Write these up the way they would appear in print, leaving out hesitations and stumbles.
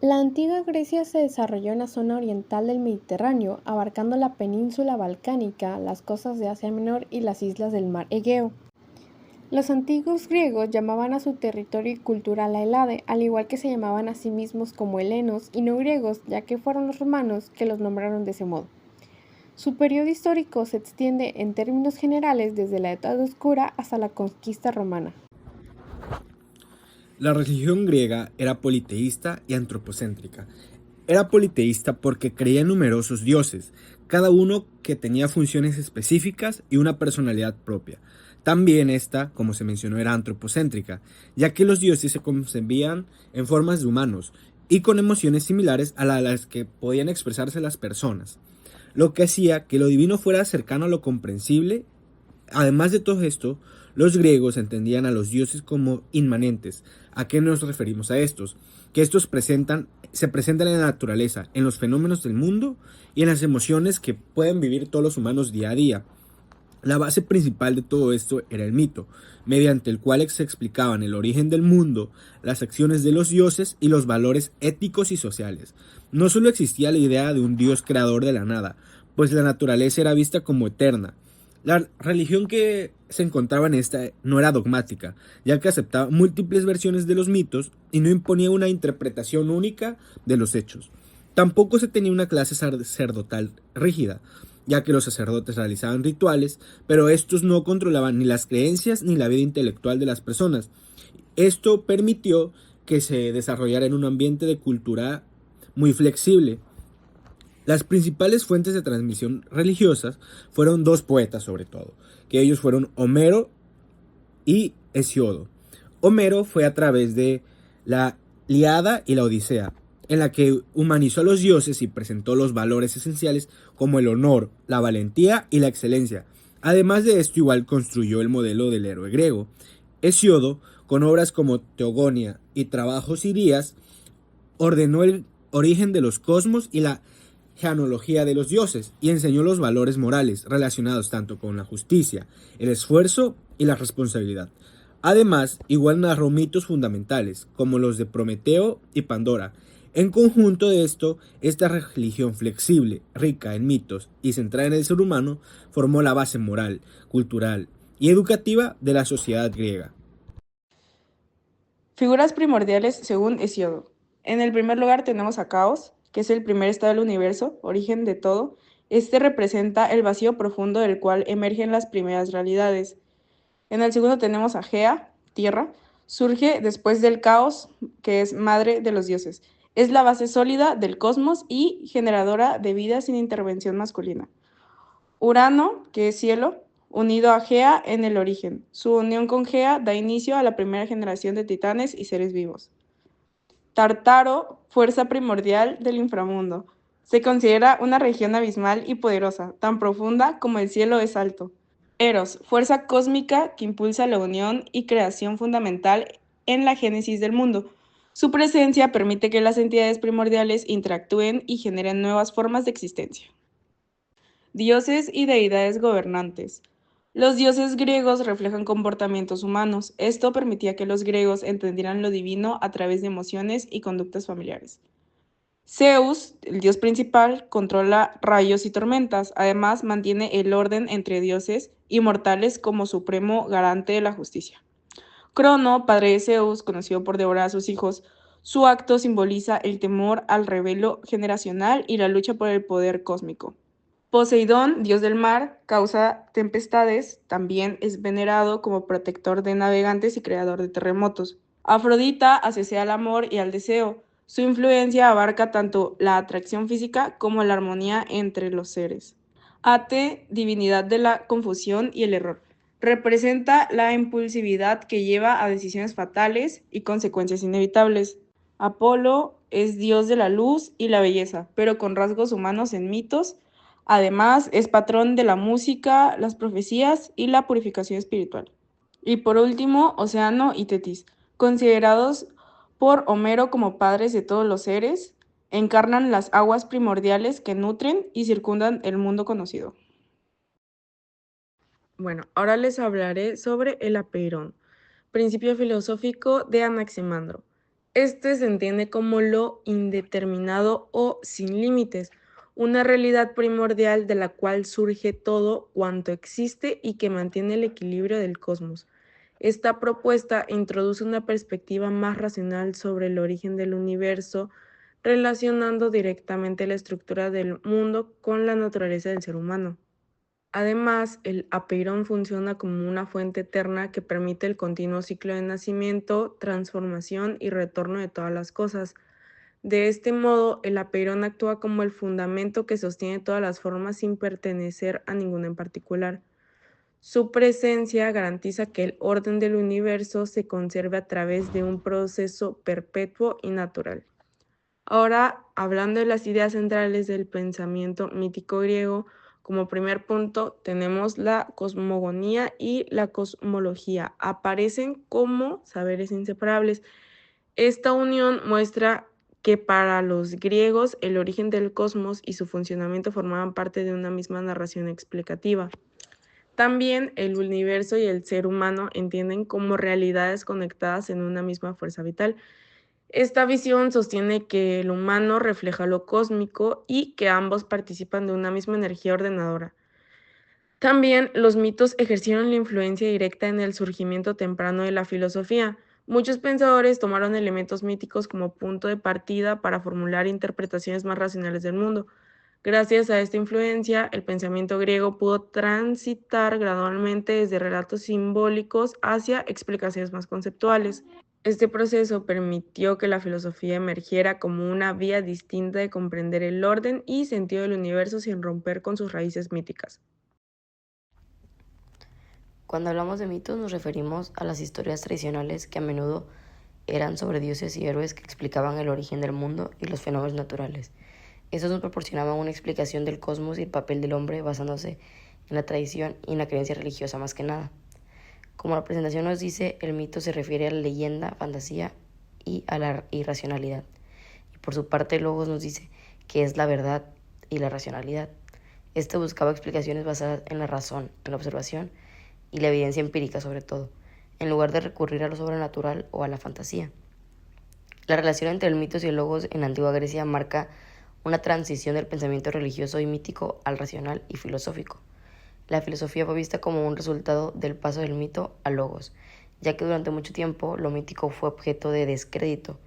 La antigua Grecia se desarrolló en la zona oriental del Mediterráneo, abarcando la península balcánica, las costas de Asia Menor y las islas del mar Egeo. Los antiguos griegos llamaban a su territorio y cultura la Helade, al igual que se llamaban a sí mismos como helenos y no griegos, ya que fueron los romanos que los nombraron de ese modo. Su periodo histórico se extiende en términos generales desde la Edad Oscura hasta la conquista romana. La religión griega era politeísta y antropocéntrica. Era politeísta porque creía en numerosos dioses, cada uno que tenía funciones específicas y una personalidad propia. También esta, como se mencionó, era antropocéntrica, ya que los dioses se concebían en formas de humanos y con emociones similares a las que podían expresarse las personas, lo que hacía que lo divino fuera cercano a lo comprensible. Además de todo esto, los griegos entendían a los dioses como inmanentes. ¿A qué nos referimos a estos? Que estos se presentan en la naturaleza, en los fenómenos del mundo y en las emociones que pueden vivir todos los humanos día a día. La base principal de todo esto era el mito, mediante el cual se explicaban el origen del mundo, las acciones de los dioses y los valores éticos y sociales. No solo existía la idea de un dios creador de la nada, pues la naturaleza era vista como eterna. La religión que se encontraba en esta no era dogmática, ya que aceptaba múltiples versiones de los mitos y no imponía una interpretación única de los hechos. Tampoco se tenía una clase sacerdotal rígida, ya que los sacerdotes realizaban rituales, pero estos no controlaban ni las creencias ni la vida intelectual de las personas. Esto permitió que se desarrollara en un ambiente de cultura muy flexible. Las principales fuentes de transmisión religiosas fueron dos poetas sobre todo, que ellos fueron Homero y Hesiodo. Homero fue a través de la Iliada y la Odisea, en la que humanizó a los dioses y presentó los valores esenciales como el honor, la valentía y la excelencia. Además de esto, igual construyó el modelo del héroe griego. Hesiodo, con obras como Teogonia y Trabajos Irías, ordenó el origen de los cosmos y la genealogía de los dioses y enseñó los valores morales relacionados tanto con la justicia, el esfuerzo y la responsabilidad. Además, igual narró mitos fundamentales, como los de Prometeo y Pandora. En conjunto de esto, esta religión flexible, rica en mitos y centrada en el ser humano, formó la base moral, cultural y educativa de la sociedad griega. Figuras primordiales según Hesíodo. En el primer lugar tenemos a Caos, que es el primer estado del universo, origen de todo. Este representa el vacío profundo del cual emergen las primeras realidades. En el segundo tenemos a Gea, tierra. Surge después del caos, que es madre de los dioses. Es la base sólida del cosmos y generadora de vida sin intervención masculina. Urano, que es cielo, unido a Gea en el origen. Su unión con Gea da inicio a la primera generación de titanes y seres vivos. Tartaro, fuerza primordial del inframundo. Se considera una región abismal y poderosa, tan profunda como el cielo es alto. Eros, fuerza cósmica que impulsa la unión y creación fundamental en la génesis del mundo. Su presencia permite que las entidades primordiales interactúen y generen nuevas formas de existencia. Dioses y deidades gobernantes. Los dioses griegos reflejan comportamientos humanos. Esto permitía que los griegos entendieran lo divino a través de emociones y conductas familiares. Zeus, el dios principal, controla rayos y tormentas. Además, mantiene el orden entre dioses y mortales como supremo garante de la justicia. Crono, padre de Zeus, conocido por devorar a sus hijos, su acto simboliza el temor al revelo generacional y la lucha por el poder cósmico. Poseidón, dios del mar, causa tempestades, también es venerado como protector de navegantes y creador de terremotos. Afrodita asesea al amor y al deseo. Su influencia abarca tanto la atracción física como la armonía entre los seres. Ate, divinidad de la confusión y el error. Representa la impulsividad que lleva a decisiones fatales y consecuencias inevitables. Apolo es dios de la luz y la belleza, pero con rasgos humanos en mitos. Además, es patrón de la música, las profecías y la purificación espiritual. Y por último, Océano y Tetis, considerados por Homero como padres de todos los seres, encarnan las aguas primordiales que nutren y circundan el mundo conocido. Bueno, ahora les hablaré sobre el apeirón, principio filosófico de Anaximandro. Este se entiende como lo indeterminado o sin límites, una realidad primordial de la cual surge todo cuanto existe y que mantiene el equilibrio del cosmos. Esta propuesta introduce una perspectiva más racional sobre el origen del universo, relacionando directamente la estructura del mundo con la naturaleza del ser humano. Además, el apeirón funciona como una fuente eterna que permite el continuo ciclo de nacimiento, transformación y retorno de todas las cosas. De este modo, el apeirón actúa como el fundamento que sostiene todas las formas sin pertenecer a ninguna en particular. Su presencia garantiza que el orden del universo se conserve a través de un proceso perpetuo y natural. Ahora, hablando de las ideas centrales del pensamiento mítico griego, como primer punto tenemos la cosmogonía y la cosmología. Aparecen como saberes inseparables. Esta unión muestra que para los griegos el origen del cosmos y su funcionamiento formaban parte de una misma narración explicativa. También el universo y el ser humano entienden como realidades conectadas en una misma fuerza vital. Esta visión sostiene que el humano refleja lo cósmico y que ambos participan de una misma energía ordenadora. También los mitos ejercieron la influencia directa en el surgimiento temprano de la filosofía. Muchos pensadores tomaron elementos míticos como punto de partida para formular interpretaciones más racionales del mundo. Gracias a esta influencia, el pensamiento griego pudo transitar gradualmente desde relatos simbólicos hacia explicaciones más conceptuales. Este proceso permitió que la filosofía emergiera como una vía distinta de comprender el orden y sentido del universo sin romper con sus raíces míticas. Cuando hablamos de mitos nos referimos a las historias tradicionales que a menudo eran sobre dioses y héroes que explicaban el origen del mundo y los fenómenos naturales. Estos nos proporcionaban una explicación del cosmos y el papel del hombre basándose en la tradición y en la creencia religiosa más que nada. Como la presentación nos dice, el mito se refiere a la leyenda, fantasía y a la irracionalidad. Y por su parte, el Logos nos dice que es la verdad y la racionalidad. Este buscaba explicaciones basadas en la razón, en la observación y la evidencia empírica sobre todo, en lugar de recurrir a lo sobrenatural o a la fantasía. La relación entre el mito y el logos en la antigua Grecia marca una transición del pensamiento religioso y mítico al racional y filosófico. La filosofía fue vista como un resultado del paso del mito al logos, ya que durante mucho tiempo lo mítico fue objeto de descrédito,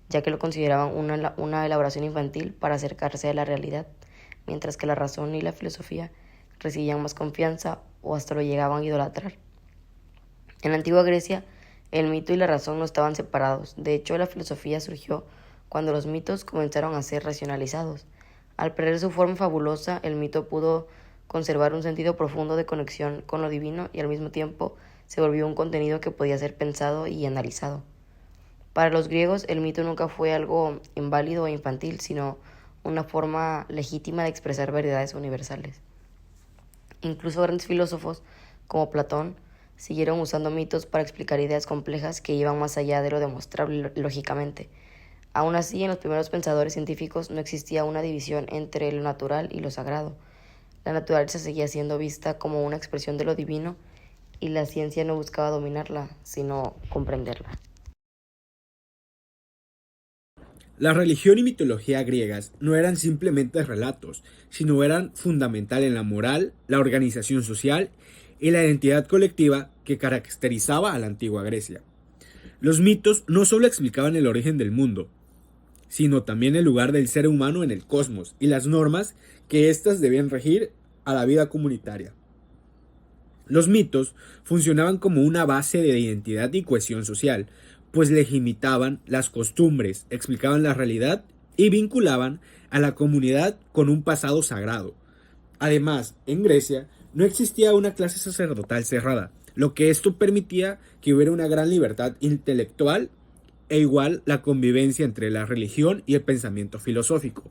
ya que lo consideraban una elaboración infantil para acercarse a la realidad, mientras que la razón y la filosofía recibían más confianza o hasta lo llegaban a idolatrar. En la antigua Grecia, el mito y la razón no estaban separados. De hecho, la filosofía surgió cuando los mitos comenzaron a ser racionalizados. Al perder su forma fabulosa, el mito pudo conservar un sentido profundo de conexión con lo divino y al mismo tiempo se volvió un contenido que podía ser pensado y analizado. Para los griegos, el mito nunca fue algo inválido o infantil, sino una forma legítima de expresar verdades universales. Incluso grandes filósofos, como Platón, siguieron usando mitos para explicar ideas complejas que iban más allá de lo demostrable lógicamente. Aún así, en los primeros pensadores científicos no existía una división entre lo natural y lo sagrado. La naturaleza seguía siendo vista como una expresión de lo divino y la ciencia no buscaba dominarla, sino comprenderla. La religión y mitología griegas no eran simplemente relatos, sino eran fundamental en la moral, la organización social y la identidad colectiva que caracterizaba a la antigua Grecia. Los mitos no solo explicaban el origen del mundo, sino también el lugar del ser humano en el cosmos y las normas que éstas debían regir a la vida comunitaria. Los mitos funcionaban como una base de identidad y cohesión social, pues legitimaban las costumbres, explicaban la realidad y vinculaban a la comunidad con un pasado sagrado. Además, en Grecia no existía una clase sacerdotal cerrada, lo que esto permitía que hubiera una gran libertad intelectual e igual la convivencia entre la religión y el pensamiento filosófico.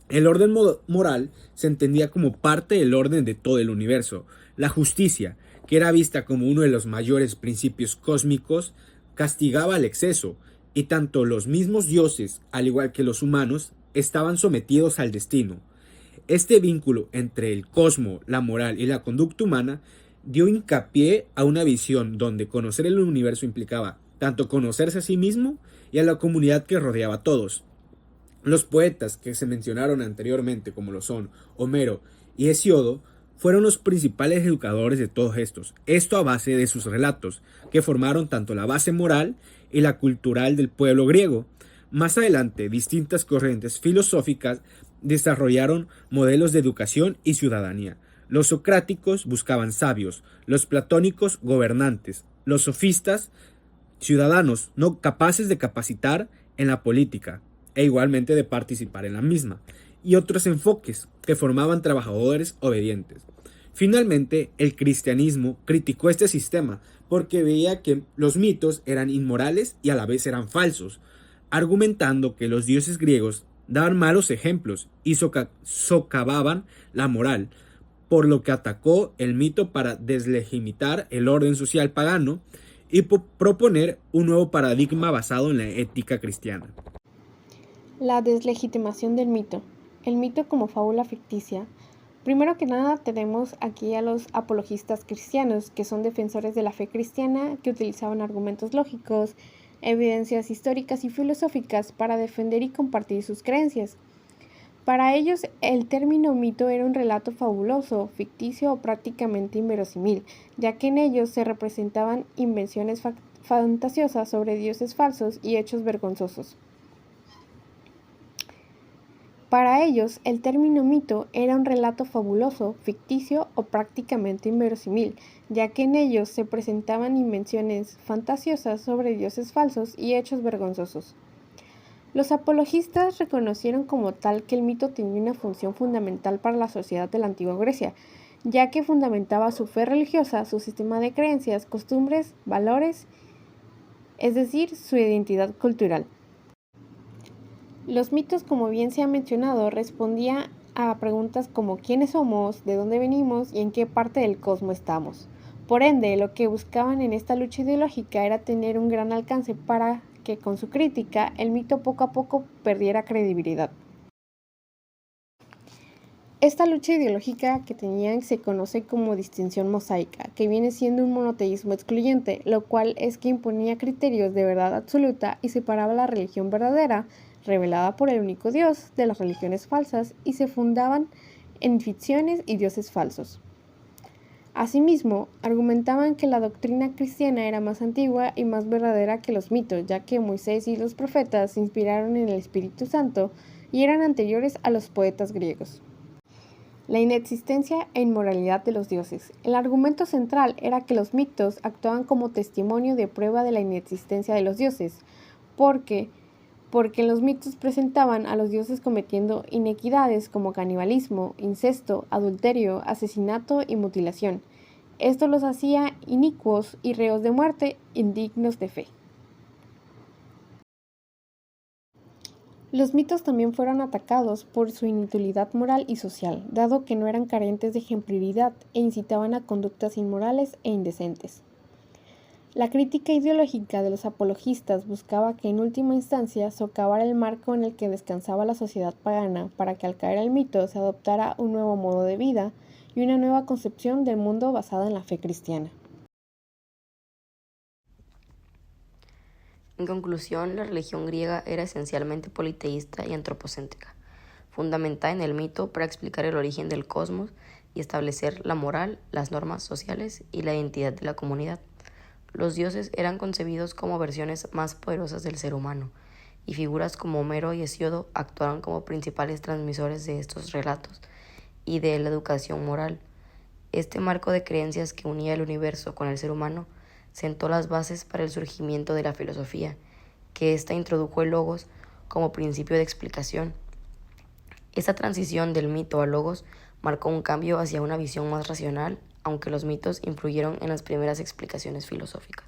El orden moral se entendía como parte del orden de todo el universo. La justicia, que era vista como uno de los mayores principios cósmicos, castigaba el exceso, y tanto los mismos dioses, al igual que los humanos, estaban sometidos al destino. Este vínculo entre el cosmos, la moral y la conducta humana dio hincapié a una visión donde conocer el universo implicaba tanto conocerse a sí mismo y a la comunidad que rodeaba a todos. Los poetas que se mencionaron anteriormente, como lo son Homero y Hesíodo, fueron los principales educadores de todos estos, esto a base de sus relatos, que formaron tanto la base moral y la cultural del pueblo griego. Más adelante, distintas corrientes filosóficas desarrollaron modelos de educación y ciudadanía. Los socráticos buscaban sabios, los platónicos gobernantes, los sofistas ciudadanos no capaces de capacitar en la política e igualmente de participar en la misma, y otros enfoques que formaban trabajadores obedientes. Finalmente, el cristianismo criticó este sistema porque veía que los mitos eran inmorales y a la vez eran falsos, argumentando que los dioses griegos daban malos ejemplos y socavaban la moral, por lo que atacó el mito para deslegitimar el orden social pagano y proponer un nuevo paradigma basado en la ética cristiana. La deslegitimación del mito. El mito como fábula ficticia. Primero que nada tenemos aquí a los apologistas cristianos, que son defensores de la fe cristiana, que utilizaban argumentos lógicos, evidencias históricas y filosóficas para defender y compartir sus creencias. Para ellos, el término mito era un relato fabuloso, ficticio o prácticamente inverosímil, ya que en ellos se representaban invenciones fantasiosas sobre dioses falsos y hechos vergonzosos. Para ellos, el término mito era un relato fabuloso, ficticio o prácticamente inverosímil, ya que en ellos se presentaban invenciones fantasiosas sobre dioses falsos y hechos vergonzosos. Los apologistas reconocieron como tal que el mito tenía una función fundamental para la sociedad de la antigua Grecia, ya que fundamentaba su fe religiosa, su sistema de creencias, costumbres, valores, es decir, su identidad cultural. Los mitos, como bien se ha mencionado, respondían a preguntas como ¿quiénes somos?, ¿de dónde venimos? Y ¿en qué parte del cosmos estamos? Por ende, lo que buscaban en esta lucha ideológica era tener un gran alcance para que con su crítica el mito poco a poco perdiera credibilidad. Esta lucha ideológica que tenían se conoce como distinción mosaica, que viene siendo un monoteísmo excluyente, lo cual es que imponía criterios de verdad absoluta y separaba la religión verdadera, revelada por el único Dios, de las religiones falsas, y se fundaban en ficciones y dioses falsos. Asimismo, argumentaban que la doctrina cristiana era más antigua y más verdadera que los mitos, ya que Moisés y los profetas se inspiraron en el Espíritu Santo y eran anteriores a los poetas griegos. La inexistencia e inmoralidad de los dioses. El argumento central era que los mitos actuaban como testimonio de prueba de la inexistencia de los dioses, porque en los mitos presentaban a los dioses cometiendo inequidades como canibalismo, incesto, adulterio, asesinato y mutilación. Esto los hacía inicuos y reos de muerte, indignos de fe. Los mitos también fueron atacados por su inutilidad moral y social, dado que no eran carentes de ejemplaridad e incitaban a conductas inmorales e indecentes. La crítica ideológica de los apologistas buscaba que en última instancia socavara el marco en el que descansaba la sociedad pagana para que al caer el mito se adoptara un nuevo modo de vida y una nueva concepción del mundo basada en la fe cristiana. En conclusión, la religión griega era esencialmente politeísta y antropocéntrica, fundamentada en el mito para explicar el origen del cosmos y establecer la moral, las normas sociales y la identidad de la comunidad. Los dioses eran concebidos como versiones más poderosas del ser humano, y figuras como Homero y Hesíodo actuaron como principales transmisores de estos relatos y de la educación moral. Este marco de creencias que unía el universo con el ser humano sentó las bases para el surgimiento de la filosofía, que ésta introdujo el logos como principio de explicación. Esta transición del mito al logos marcó un cambio hacia una visión más racional, aunque los mitos influyeron en las primeras explicaciones filosóficas.